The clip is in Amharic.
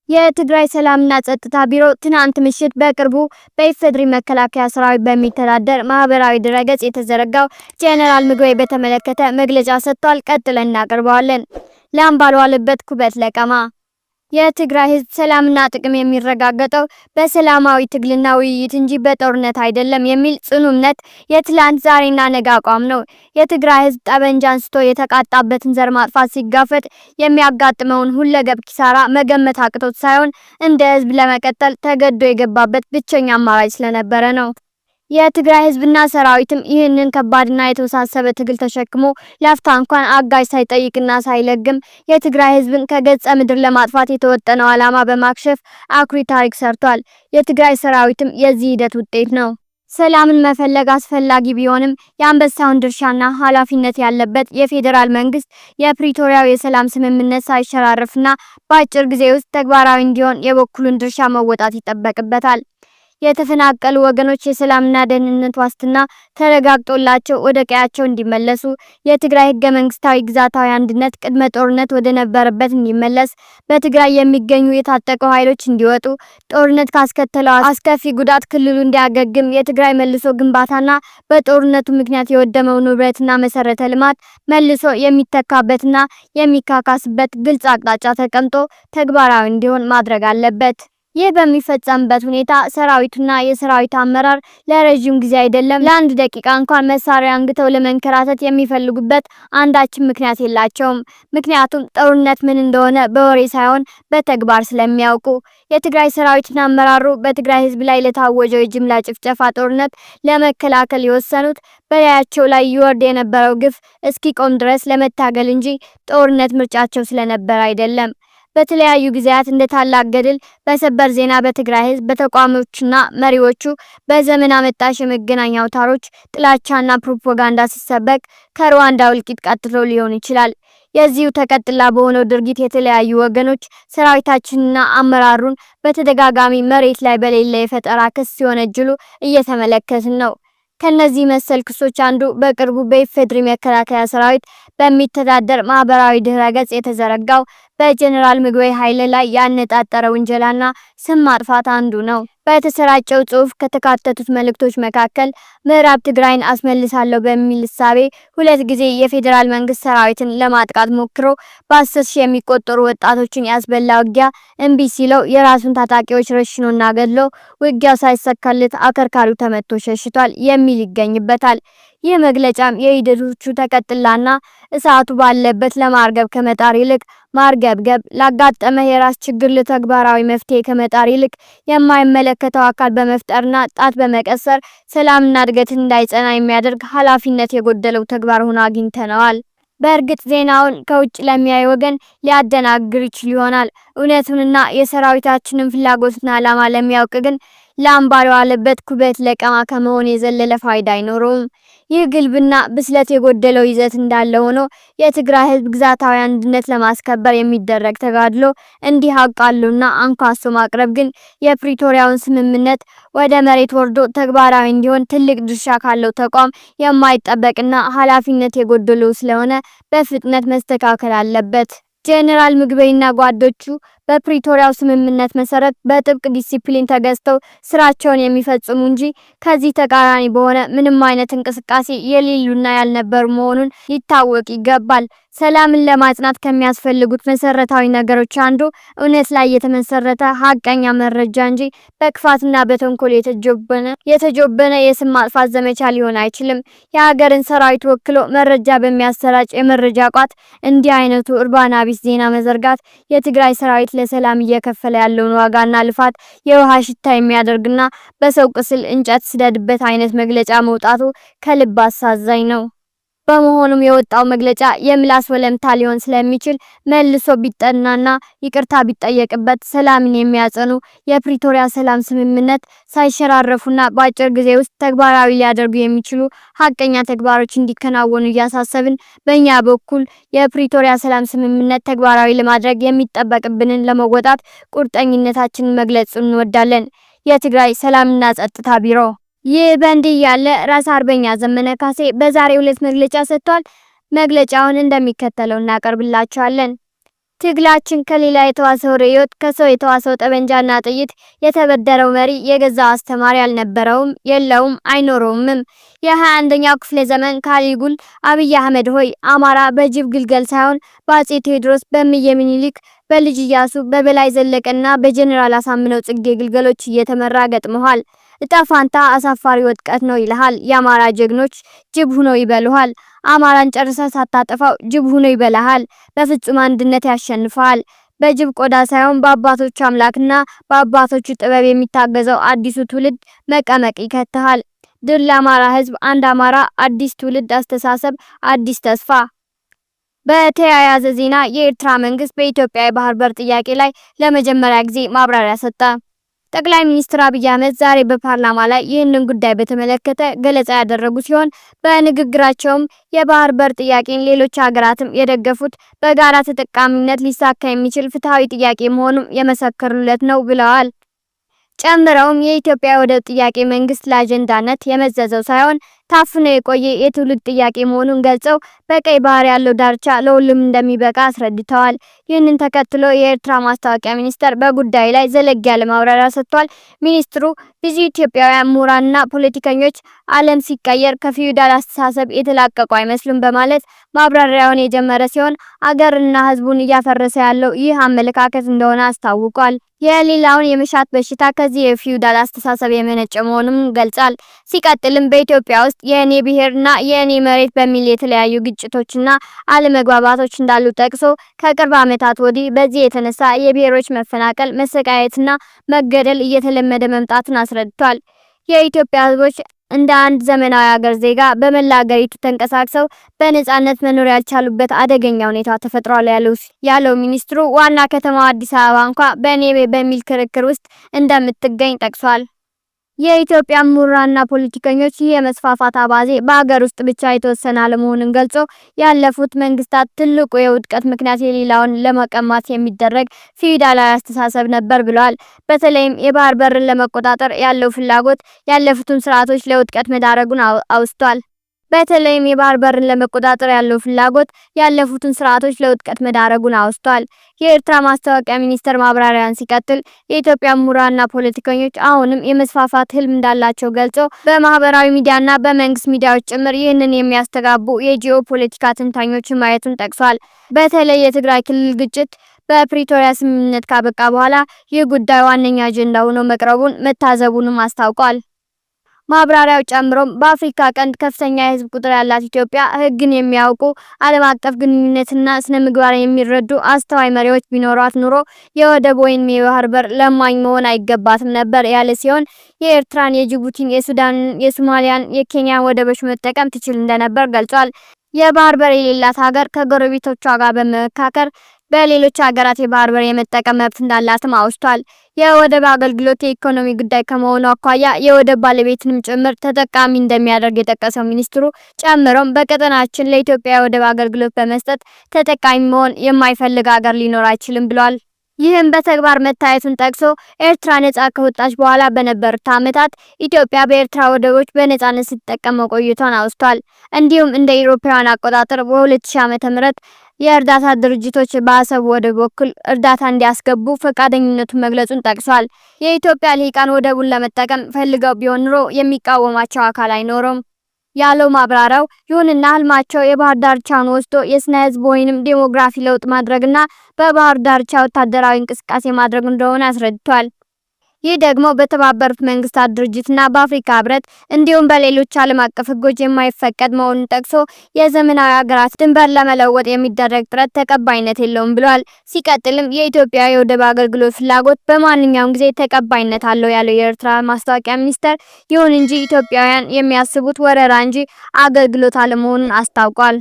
የትግራይ ሰላምና ጸጥታ ቢሮ ትናንት ምሽት በቅርቡ በኢፌዴሪ መከላከያ ሰራዊት በሚተዳደር ማህበራዊ ድረገጽ የተዘረጋው ጄኔራል ምግበይ በተመለከተ መግለጫ ሰጥቷል። ቀጥለን እናቀርበዋለን። ላም ባልዋለበት ኩበት ለቀማ። የትግራይ ህዝብ ሰላምና ጥቅም የሚረጋገጠው በሰላማዊ ትግልና ውይይት እንጂ በጦርነት አይደለም የሚል ጽኑ እምነት የትላንት ዛሬና ነገ አቋም ነው። የትግራይ ህዝብ ጠበንጃ አንስቶ የተቃጣበትን ዘር ማጥፋት ሲጋፈጥ የሚያጋጥመውን ሁለገብ ኪሳራ መገመት አቅቶት ሳይሆን እንደ ህዝብ ለመቀጠል ተገዶ የገባበት ብቸኛ አማራጭ ስለነበረ ነው። የትግራይ ህዝብና ሰራዊትም ይህንን ከባድና የተወሳሰበ ትግል ተሸክሞ ላፍታ እንኳን አጋዥ ሳይጠይቅና ሳይለግም የትግራይ ህዝብን ከገጸ ምድር ለማጥፋት የተወጠነው ዓላማ በማክሸፍ አኩሪ ታሪክ ሰርቷል። የትግራይ ሰራዊትም የዚህ ሂደት ውጤት ነው። ሰላምን መፈለግ አስፈላጊ ቢሆንም የአንበሳውን ድርሻና ኃላፊነት ያለበት የፌዴራል መንግስት የፕሪቶሪያው የሰላም ስምምነት ሳይሸራረፍና በአጭር ጊዜ ውስጥ ተግባራዊ እንዲሆን የበኩሉን ድርሻ መወጣት ይጠበቅበታል። የተፈናቀሉ ወገኖች የሰላምና ደህንነት ዋስትና ተረጋግጦላቸው ወደ ቀያቸው እንዲመለሱ፣ የትግራይ ህገ መንግስታዊ ግዛታዊ አንድነት ቅድመ ጦርነት ወደ ነበረበት እንዲመለስ፣ በትግራይ የሚገኙ የታጠቁ ኃይሎች እንዲወጡ፣ ጦርነት ካስከተለው አስከፊ ጉዳት ክልሉ እንዲያገግም፣ የትግራይ መልሶ ግንባታና በጦርነቱ ምክንያት የወደመው ንብረትና መሰረተ ልማት መልሶ የሚተካበትና የሚካካስበት ግልጽ አቅጣጫ ተቀምጦ ተግባራዊ እንዲሆን ማድረግ አለበት። ይህ በሚፈጸምበት ሁኔታ ሰራዊቱና የሰራዊት አመራር ለረጅም ጊዜ አይደለም ለአንድ ደቂቃ እንኳን መሳሪያ አንግተው ለመንከራተት የሚፈልጉበት አንዳችም ምክንያት የላቸውም። ምክንያቱም ጦርነት ምን እንደሆነ በወሬ ሳይሆን በተግባር ስለሚያውቁ። የትግራይ ሰራዊትና አመራሩ በትግራይ ህዝብ ላይ ለታወጀው የጅምላ ጭፍጨፋ ጦርነት ለመከላከል የወሰኑት በላያቸው ላይ ይወርድ የነበረው ግፍ እስኪቆም ድረስ ለመታገል እንጂ ጦርነት ምርጫቸው ስለነበር አይደለም። በተለያዩ ጊዜያት እንደ ታላቅ ገድል በሰበር ዜና በትግራይ ህዝብ በተቋሞችና መሪዎቹ በዘመን አመጣሽ የመገናኛ አውታሮች ጥላቻና ፕሮፓጋንዳ ሲሰበክ ከሩዋንዳው እልቂት ቀጥሎ ሊሆን ይችላል። የዚሁ ተቀጥላ በሆነው ድርጊት የተለያዩ ወገኖች ሰራዊታችንና አመራሩን በተደጋጋሚ መሬት ላይ በሌለ የፈጠራ ክስ ሲወነጅሉ እየተመለከትን ነው። ከነዚህ መሰል ክሶች አንዱ በቅርቡ በኢፌዴሪ መከላከያ ሰራዊት በሚተዳደር ማህበራዊ ድረገጽ የተዘረጋው በጄኔራል ምግበይ ኃይለ ላይ ያነጣጠረ ውንጀላና ስም ማጥፋት አንዱ ነው። በተሰራጨው ጽሑፍ ከተካተቱት መልእክቶች መካከል ምዕራብ ትግራይን አስመልሳለሁ በሚል እሳቤ 2 ጊዜ የፌዴራል መንግስት ሰራዊትን ለማጥቃት ሞክሮ በ10 ሺህ የሚቆጠሩ ወጣቶችን ያስበላ ውጊያ እምቢ ሲለው የራሱን ታጣቂዎች ረሽኖና ገድሎ ውጊያው ሳይሳካለት አከርካሪው ተመቶ ሸሽቷል የሚል ይገኝበታል። ይህ መግለጫም የሂደቶቹ ተቀጥላና እሳቱ ባለበት ለማርገብ ከመጣር ይልቅ ማርገብገብ፣ ላጋጠመ የራስ ችግር ለተግባራዊ መፍትሄ ከመጣር ይልቅ የማይመለከተው አካል በመፍጠርና ጣት በመቀሰር ሰላምና እድገትን እንዳይጸና የሚያደርግ ኃላፊነት የጎደለው ተግባር ሆኖ አግኝተነዋል። በእርግጥ ዜናውን ከውጭ ለሚያይ ወገን ሊያደናግር ይችል ይሆናል። እውነቱንና የሰራዊታችንን ፍላጎትና ዓላማ ለሚያውቅ ግን ላም ባልዋለበት ኩበት ለቀማ ከመሆን የዘለለ ፋይዳ አይኖረውም። ይህ ግልብና ብስለት የጎደለው ይዘት እንዳለ ሆኖ የትግራይ ህዝብ ግዛታዊ አንድነት ለማስከበር የሚደረግ ተጋድሎ እንዲህ አቃሉና አንኳሶ ማቅረብ ግን የፕሪቶሪያውን ስምምነት ወደ መሬት ወርዶ ተግባራዊ እንዲሆን ትልቅ ድርሻ ካለው ተቋም የማይጠበቅና ኃላፊነት የጎደለው ስለሆነ በፍጥነት መስተካከል አለበት። ጄኔራል ምግበይና ጓዶቹ በፕሪቶሪያው ስምምነት መሰረት በጥብቅ ዲሲፕሊን ተገዝተው ስራቸውን የሚፈጽሙ እንጂ ከዚህ ተቃራኒ በሆነ ምንም አይነት እንቅስቃሴ የሌሉና ያልነበሩ መሆኑን ሊታወቅ ይገባል። ሰላምን ለማጽናት ከሚያስፈልጉት መሰረታዊ ነገሮች አንዱ እውነት ላይ የተመሰረተ ሀቀኛ መረጃ እንጂ በክፋትና በተንኮል የተጆበነ የስም ማጥፋት ዘመቻ ሊሆን አይችልም። የሀገርን ሰራዊት ወክሎ መረጃ በሚያሰራጭ የመረጃ ቋት እንዲህ አይነቱ እርባና ቢስ ዜና መዘርጋት የትግራይ ሰራዊት ለሰላም እየከፈለ ያለውን ዋጋና ልፋት የውሃ ሽታ የሚያደርግና በሰው ቁስል እንጨት ስደድበት አይነት መግለጫ መውጣቱ ከልብ አሳዛኝ ነው። በመሆኑም የወጣው መግለጫ የምላስ ወለምታ ሊሆን ስለሚችል መልሶ ቢጠናና ይቅርታ ቢጠየቅበት ሰላምን የሚያጸኑ የፕሪቶሪያ ሰላም ስምምነት ሳይሸራረፉና በአጭር ጊዜ ውስጥ ተግባራዊ ሊያደርጉ የሚችሉ ሀቀኛ ተግባሮች እንዲከናወኑ እያሳሰብን በእኛ በኩል የፕሪቶሪያ ሰላም ስምምነት ተግባራዊ ለማድረግ የሚጠበቅብንን ለመወጣት ቁርጠኝነታችንን መግለጽ እንወዳለን። የትግራይ ሰላምና ጸጥታ ቢሮ። ይህ በእንዲህ ያለ ራስ አርበኛ ዘመነ ካሴ በዛሬው ዕለት መግለጫ ሰጥቷል። መግለጫውን እንደሚከተለው እናቀርብላችኋለን። ትግላችን ከሌላ የተዋሰው ርዕዮት፣ ከሰው የተዋሰው ጠመንጃና ጥይት የተበደረው መሪ የገዛ አስተማሪ አልነበረውም፣ የለውም፣ አይኖረውምም። የ21ኛው ክፍለ ዘመን ካሊጉል አብይ አህመድ ሆይ አማራ በጅብ ግልገል ሳይሆን በአጼ ቴዎድሮስ፣ በእምዬ ምኒልክ፣ በልጅ ኢያሱ፣ በበላይ ዘለቀና በጀነራል አሳምነው ጽጌ ግልገሎች እየተመራ ገጥመዋል። እጣ ፋንታ አሳፋሪ ወጥቀት ነው ይልሃል። የአማራ ጀግኖች ጅብ ሁነው ይበሉሃል። አማራን ጨርሰ ሳታጠፋው ጅብ ሁኖ ይበላሃል። በፍጹም አንድነት ያሸንፋል። በጅብ ቆዳ ሳይሆን በአባቶቹ አምላክና በአባቶቹ ጥበብ የሚታገዘው አዲሱ ትውልድ መቀመቅ ይከተሃል። ድል ለአማራ ሕዝብ! አንድ አማራ፣ አዲስ ትውልድ፣ አስተሳሰብ፣ አዲስ ተስፋ። በተያያዘ ዜና የኤርትራ መንግስት በኢትዮጵያ የባህር በር ጥያቄ ላይ ለመጀመሪያ ጊዜ ማብራሪያ ሰጠ። ጠቅላይ ሚኒስትር አብይ አህመድ ዛሬ በፓርላማ ላይ ይህንን ጉዳይ በተመለከተ ገለጻ ያደረጉ ሲሆን በንግግራቸውም የባህር በር ጥያቄን ሌሎች ሀገራትም የደገፉት በጋራ ተጠቃሚነት ሊሳካ የሚችል ፍትሃዊ ጥያቄ መሆኑን የመሰከሩለት ነው ብለዋል። ጨምረውም የኢትዮጵያ ወደብ ጥያቄ መንግስት ለአጀንዳነት የመዘዘው ሳይሆን ታፍኖ የቆየ የትውልድ ጥያቄ መሆኑን ገልጸው በቀይ ባህር ያለው ዳርቻ ለሁሉም እንደሚበቃ አስረድተዋል። ይህንን ተከትሎ የኤርትራ ማስታወቂያ ሚኒስቴር በጉዳዩ ላይ ዘለግ ያለ ማብራሪያ ሰጥቷል። ሚኒስትሩ ብዙ ኢትዮጵያውያን ምሁራንና ፖለቲከኞች ዓለም ሲቀየር ከፊውዳል አስተሳሰብ የተላቀቁ አይመስሉም በማለት ማብራሪያውን የጀመረ ሲሆን አገርና ሕዝቡን እያፈረሰ ያለው ይህ አመለካከት እንደሆነ አስታውቋል። የሌላውን የመሻት በሽታ ከዚህ የፊውዳል አስተሳሰብ የመነጨ መሆኑን ገልጿል። ሲቀጥልም በኢትዮጵያ ውስጥ የኔ ብሔርና የኔ መሬት በሚል የተለያዩ ግጭቶችና አለመግባባቶች እንዳሉ ጠቅሶ ከቅርብ ዓመታት ወዲህ በዚህ የተነሳ የብሔሮች መፈናቀል፣ መሰቃየትና መገደል እየተለመደ መምጣቱን አስረድቷል። የኢትዮጵያ ሕዝቦች እንደ አንድ ዘመናዊ ሀገር ዜጋ በመላ ሀገሪቱ ተንቀሳቅሰው በነጻነት መኖር ያልቻሉበት አደገኛ ሁኔታ ተፈጥሯል ያለው ሚኒስትሩ ዋና ከተማዋ አዲስ አበባ እንኳን በኔ በሚል ክርክር ውስጥ እንደምትገኝ ጠቅሷል። የኢትዮጵያ ምሁራንና ፖለቲከኞች ይህ የመስፋፋት አባዜ በሀገር ውስጥ ብቻ የተወሰነ አለመሆኑን ገልጾ ያለፉት መንግስታት ትልቁ የውድቀት ምክንያት የሌላውን ለመቀማት የሚደረግ ፊውዳላዊ አስተሳሰብ ነበር ብለዋል። በተለይም የባህር በርን ለመቆጣጠር ያለው ፍላጎት ያለፉትን ስርዓቶች ለውድቀት መዳረጉን አውስቷል። በተለይም የባህር በርን ለመቆጣጠር ያለው ፍላጎት ያለፉትን ስርዓቶች ለውድቀት መዳረጉን አውስቷል። የኤርትራ ማስታወቂያ ሚኒስቴር ማብራሪያን ሲቀጥል የኢትዮጵያ ምሁራንና ፖለቲከኞች አሁንም የመስፋፋት ህልም እንዳላቸው ገልጾ በማህበራዊ ሚዲያና በመንግስት ሚዲያዎች ጭምር ይህንን የሚያስተጋቡ የጂኦ ፖለቲካ ተንታኞችን ማየቱን ጠቅሷል። በተለይ የትግራይ ክልል ግጭት በፕሪቶሪያ ስምምነት ካበቃ በኋላ ይህ ጉዳይ ዋነኛ አጀንዳ ሆኖ መቅረቡን መታዘቡንም አስታውቋል። ማብራሪያው ጨምሮም በአፍሪካ ቀንድ ከፍተኛ የህዝብ ቁጥር ያላት ኢትዮጵያ ህግን የሚያውቁ ዓለም አቀፍ ግንኙነትና ስነ ምግባር የሚረዱ አስተዋይ መሪዎች ቢኖሯት ኑሮ የወደብ ወይም የባህር በር ለማኝ መሆን አይገባትም ነበር ያለ ሲሆን የኤርትራን፣ የጅቡቲን፣ የሱዳንን፣ የሶማሊያን፣ የኬንያን ወደቦች መጠቀም ትችል እንደነበር ገልጿል። የባህር በር የሌላት ሀገር ከጎረቤቶቿ ጋር በመመካከር በሌሎች ሀገራት የባህር በር የመጠቀም መብት እንዳላትም አውስቷል። የወደብ አገልግሎት የኢኮኖሚ ጉዳይ ከመሆኑ አኳያ የወደብ ባለቤትንም ጭምር ተጠቃሚ እንደሚያደርግ የጠቀሰው ሚኒስትሩ ጨምሮም በቀጠናችን ለኢትዮጵያ የወደብ አገልግሎት በመስጠት ተጠቃሚ መሆን የማይፈልግ ሀገር ሊኖር አይችልም ብሏል። ይህም በተግባር መታየቱን ጠቅሶ ኤርትራ ነጻ ከወጣች በኋላ በነበሩት ዓመታት ኢትዮጵያ በኤርትራ ወደቦች በነጻነት ስትጠቀም መቆየቷን አውስቷል። እንዲሁም እንደ አውሮፓውያን አቆጣጠር በ2000 ዓ.ም የእርዳታ ድርጅቶች በአሰብ ወደብ በኩል እርዳታ እንዲያስገቡ ፈቃደኝነቱን መግለጹን ጠቅሷል። የኢትዮጵያ ልሂቃን ወደቡን ለመጠቀም ፈልገው ቢሆን ኑሮ የሚቃወማቸው አካል አይኖርም ያለው ማብራሪያው፣ ይሁንና ህልማቸው የባህር ዳርቻውን ወስዶ የስነ ህዝብ ወይንም ዴሞግራፊ ለውጥ ማድረግና በባህር ዳርቻ ወታደራዊ እንቅስቃሴ ማድረግ እንደሆነ አስረድቷል። ይህ ደግሞ በተባበሩት መንግስታት ድርጅትና በአፍሪካ ህብረት እንዲሁም በሌሎች ዓለም አቀፍ ህጎች የማይፈቀድ መሆኑን ጠቅሶ የዘመናዊ ሀገራት ድንበር ለመለወጥ የሚደረግ ጥረት ተቀባይነት የለውም ብሏል። ሲቀጥልም የኢትዮጵያ የወደብ አገልግሎት ፍላጎት በማንኛውም ጊዜ ተቀባይነት አለው ያለው የኤርትራ ማስታወቂያ ሚኒስቴር፣ ይሁን እንጂ ኢትዮጵያውያን የሚያስቡት ወረራ እንጂ አገልግሎት አለመሆኑን አስታውቋል።